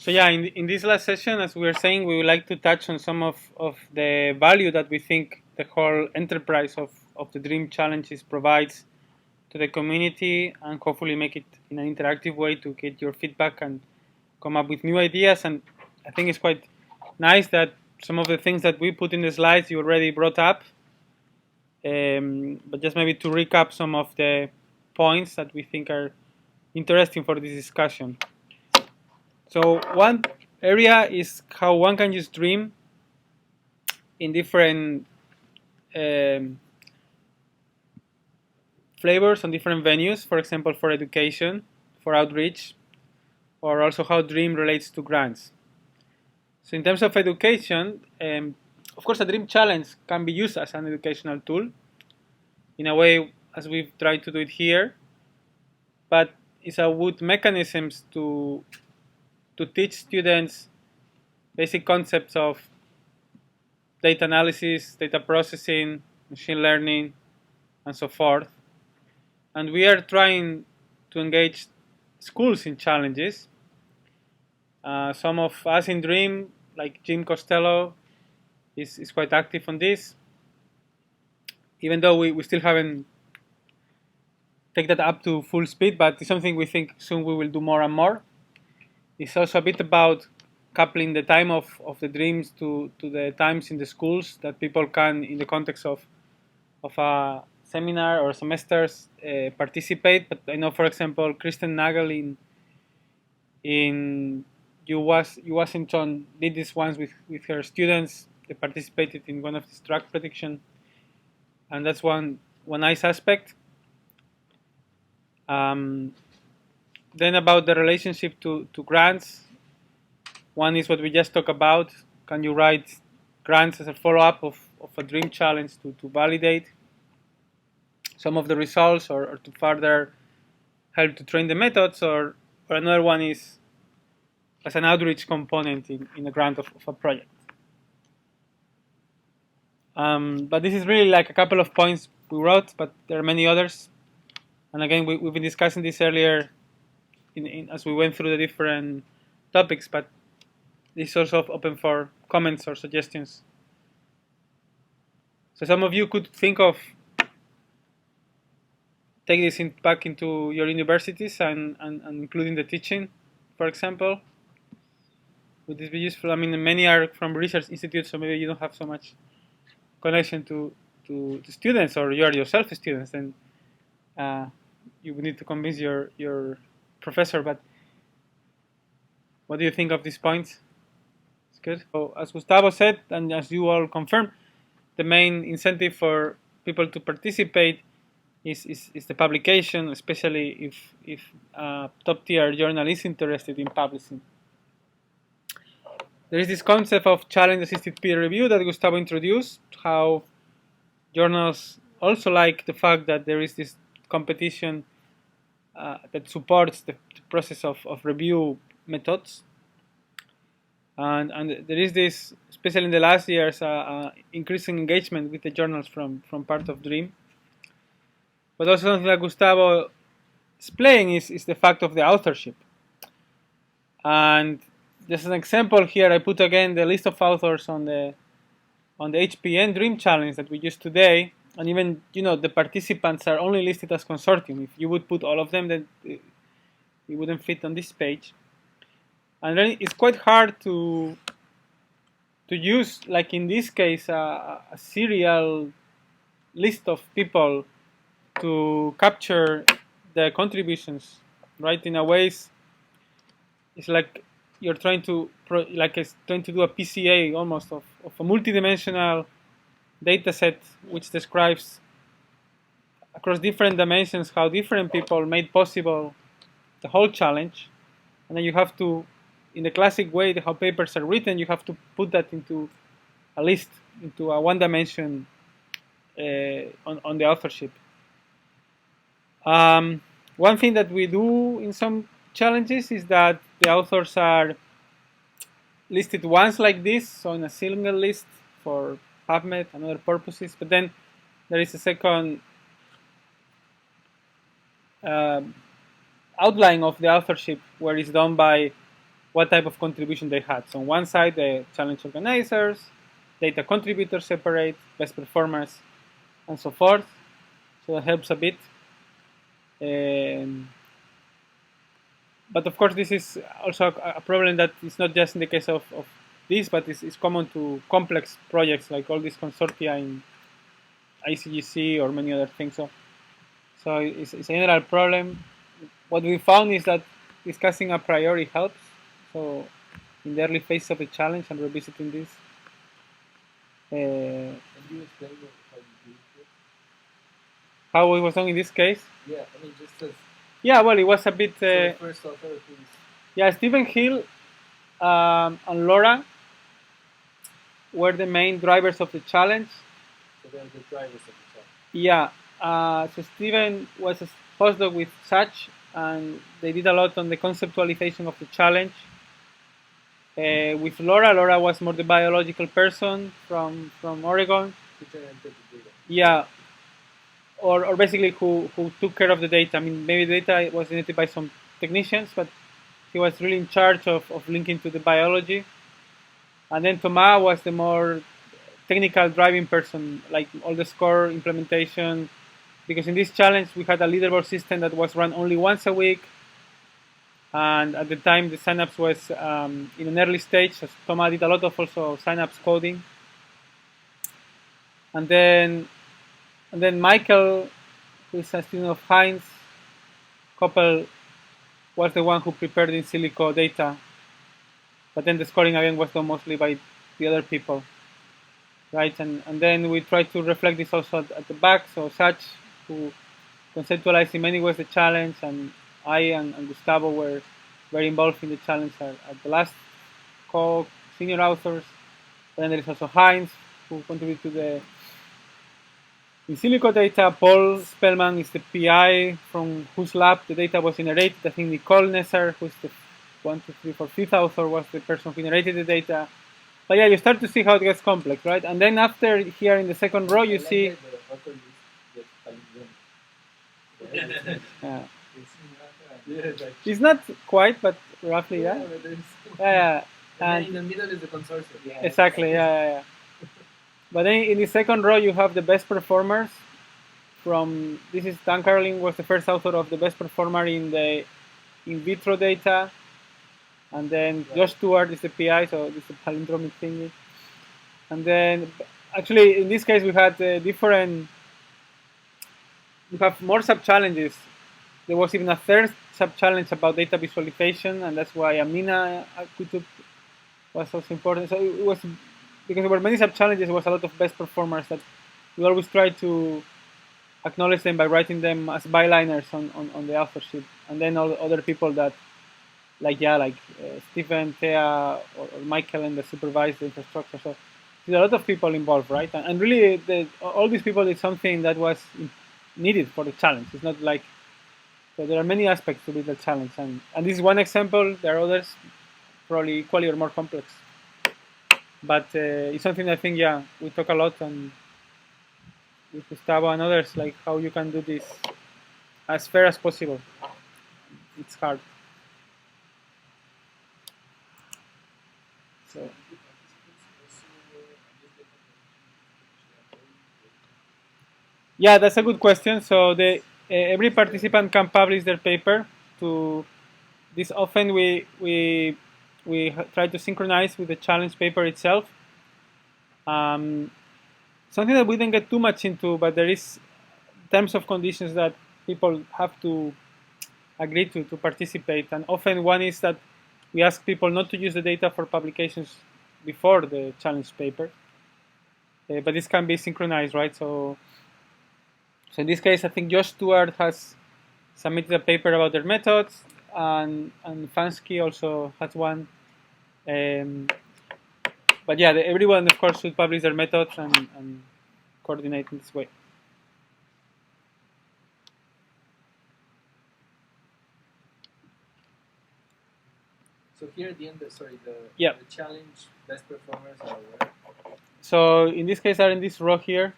So yeah, in this last session, as we were saying, we would like to touch on some of the value that we think the whole enterprise of the Dream Challenges provides to the community, and hopefully make it in an interactive way to get your feedback and come up with new ideas. And I think it's quite nice that some of the things that we put in the slides you already brought up, but just maybe to recap some of the points that we think are interesting for this discussion. So one area is how one can use Dream in different flavors on different venues, for example, for education, for outreach, or also how Dream relates to grants. So in terms of education, of course, a Dream Challenge can be used as an educational tool in a way as we've tried to do it here, but it's a good mechanisms to teach students basic concepts of data analysis, data processing, machine learning, and so forth. And we are trying to engage schools in challenges. Some of us in Dream, like Jim Costello, is quite active on this, even though we still haven't taken that up to full speed, but it's something we think soon we will do more and more. It's also a bit about coupling the time of the dreams to the times in the schools that people can, in the context of a seminar or semesters, participate. But I know, for example, Kristen Nagel in Washington did this once with her students. They participated in one of these drug prediction, and that's one nice aspect. Then about the relationship to grants, one is what we just talked about. Can you write grants as a follow-up of a Dream Challenge to validate some of the results or to further help to train the methods, or another one is as an outreach component in a grant of a project. But this is really like a couple of points we wrote, but there are many others. And again, we've been discussing this earlier as we went through the different topics, but this is also open for comments or suggestions. So some of you could think of taking this back into your universities and including the teaching, for example. Would this be useful? I mean, many are from research institutes, so maybe you don't have so much connection to students, or you are yourself students, then you would need to convince your professor. But what do you think of these points? It's good. So as Gustavo said, and as you all confirmed, the main incentive for people to participate is the publication, especially if a top-tier journal is interested in publishing. There is this concept of challenge-assisted peer review that Gustavo introduced, how journals also like the fact that there is this competition that supports the process of review methods. And there is this, especially in the last years, increasing engagement with the journals from part of Dream. But also something that Gustavo is playing is the fact of the authorship. And just an example here, I put again the list of authors on the HPN Dream Challenge that we used today. And even, the participants are only listed as consortium. If you would put all of them, then it wouldn't fit on this page. And then it's quite hard to use, like in this case, a serial list of people to capture the contributions, right? In a ways, it's like you're trying to do a PCA almost of a multidimensional data set which describes across different dimensions how different people made possible the whole challenge. And then you have to, in the classic way, how papers are written, you have to put that into a list, into a one dimension on the authorship. One thing that we do in some challenges is that the authors are listed once like this, so in a single list for PubMed and other purposes, but then there is a second outline of the authorship where it's done by what type of contribution they had. So on one side, the challenge organizers, data contributors separate, best performers, and so forth. So that helps a bit. But of course, this is also a problem that is not just in the case of this, but is common to complex projects like all these consortia in ICGC or many other things. So it's a general problem. What we found is that discussing a priori helps. So in the early phase of the challenge and revisiting this. Can you explain how you did it? How it was done in this case? Yeah, I mean, just as... Yeah, well, it was a bit... so the first author, please. Yeah, Stephen Hill and Laura were the main drivers of the challenge. So they're the drivers of the challenge. Yeah, so Stephen was a postdoc with Sach, and they did a lot on the conceptualization of the challenge. With Laura was more the biological person from Oregon. Yeah, or basically who took care of the data. I mean, maybe the data was generated by some technicians, but he was really in charge of linking to the biology. And then Thomas was the more technical driving person, like all the score implementation. Because in this challenge, we had a leaderboard system that was run only once a week. And at the time, the Synapse was in an early stage. So Thomas did a lot of also Synapse coding. And then Michael, who is a student of Heinz, Koppel, was the one who prepared in silico data. But then the scoring again was done mostly by the other people. Right, and then we try to reflect this also at the back. So Sach, who conceptualized in many ways the challenge, and I and Gustavo were very involved in the challenge at the last co-senior authors. And then there is also Heinz, who contributed to the in silico data. Paul Spellman is the PI from whose lab the data was generated. I think Nicole Nesser, who's the 5th author, was the person who generated the data. But yeah, you start to see how it gets complex, right? And then after here in the second row, you see. It's not quite, but roughly, yeah. Yeah. And in the middle is the consortium. Yeah, exactly, yeah. But then in the second row, you have the best performers. This is Dan Carlin was the first author of the best performer in the in vitro data. And then Josh Stewart is the PI, so this is a palindromic thingy. And then, actually, in this case, we had we have more sub-challenges. There was even a third sub-challenge about data visualization, and that's why Amina Kutub was also important. So it was, because there were many sub-challenges, there was a lot of best performers that we always try to acknowledge them by writing them as byliners on the authorship. And then all other people that like Stephen, Thea, or Michael, and the supervised infrastructure. So there's a lot of people involved, right? And really, all these people did something that was needed for the challenge. It's not like, so there are many aspects to the challenge. And this is one example. There are others, probably equally or more complex. But it's something I think, yeah, we talk a lot and with Gustavo and others, like how you can do this as fair as possible. It's hard. So, yeah, that's a good question. So every participant can publish their paper. To this, often we try to synchronize with the challenge paper itself. Something that we didn't get too much into, but there is terms of conditions that people have to agree to participate. And often one is that we ask people not to use the data for publications before the challenge paper. But this can be synchronized, right? So in this case, I think Josh Stewart has submitted a paper about their methods, and Fansky also has one. But yeah, everyone, of course, should publish their methods and coordinate in this way. So here at the end, the challenge best performers are where? So in this case, are in this row here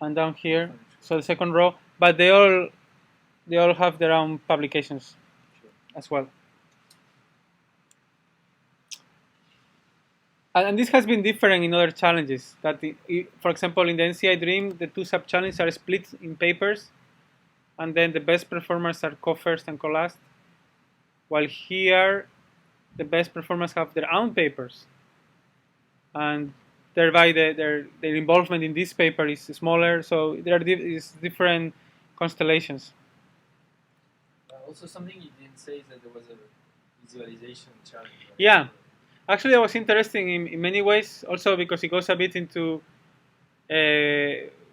and down here. So the second row, but they all have their own publications as well. And this has been different in other challenges. That, for example, in the NCI Dream, the two sub-challenges are split in papers, and then the best performers are co-first and co-last. While here, the best performers have their own papers, and thereby their involvement in this paper is smaller. So there are different constellations. Also, something you didn't say is that there was a visualization challenge. Right? Yeah. Actually, that was interesting in many ways, also because it goes a bit into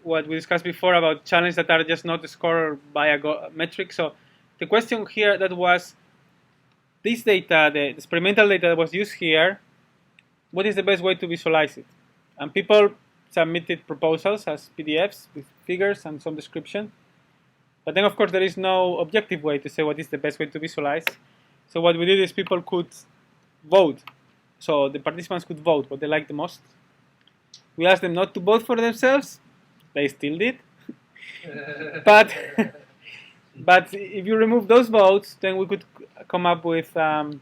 what we discussed before about challenges that are just not scored by a metric. So the question here that was, this data, the experimental data that was used here, what is the best way to visualize it? And people submitted proposals as PDFs with figures and some description. But then, of course, there is no objective way to say what is the best way to visualize. So what we did is people could vote. So the participants could vote what they liked the most. We asked them not to vote for themselves. They still did. but if you remove those votes, then we could come up with things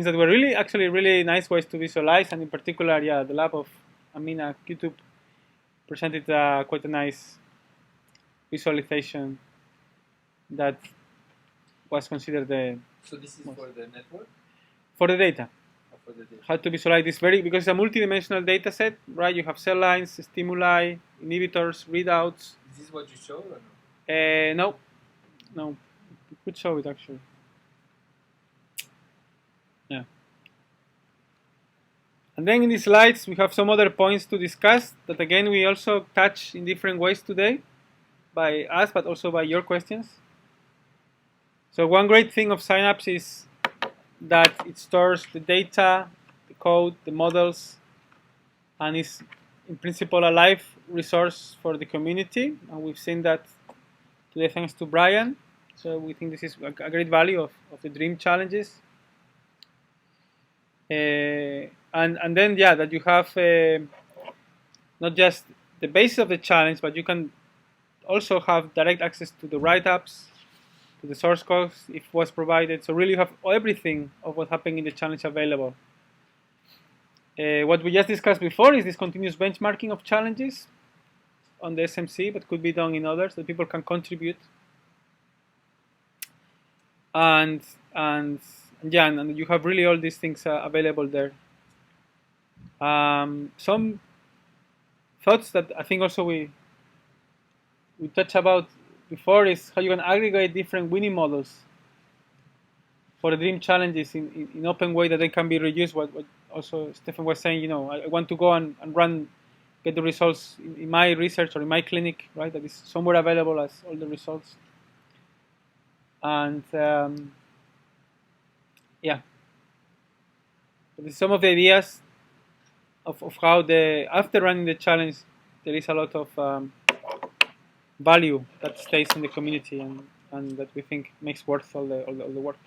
that were really nice ways to visualize. And in particular, the lab of Amina Qutub presented quite a nice visualization that was considered the. So this is for the network? For the data. For the data. How to visualize this because it's a multidimensional data set, right? You have cell lines, stimuli, inhibitors, readouts. Is this what you showed or no? No. We could show it actually. Yeah. And then in these slides, we have some other points to discuss that again we also touch in different ways today by us, but also by your questions. So one great thing of Synapse is that it stores the data, the code, the models, and is in principle a live resource for the community. And we've seen that today thanks to Brian. So we think this is a great value of the Dream challenges. And then that you have not just the basis of the challenge, but you can also have direct access to the write-ups, to the source code if was provided. So really you have everything of what happened in the challenge available. What we just discussed before is this continuous benchmarking of challenges on the SMC, but could be done in others, that people can contribute. And you have really all these things available there. Some thoughts that I think also we touched about before is how you can aggregate different winning models for the Dream challenges in open way that they can be reused. What also Stefan was saying, I want to go and get the results in my research or in my clinic, right? That is somewhere available as all the results. And some of the ideas of how after running the challenge, there is a lot of value that stays in the community and that we think makes worth all the work.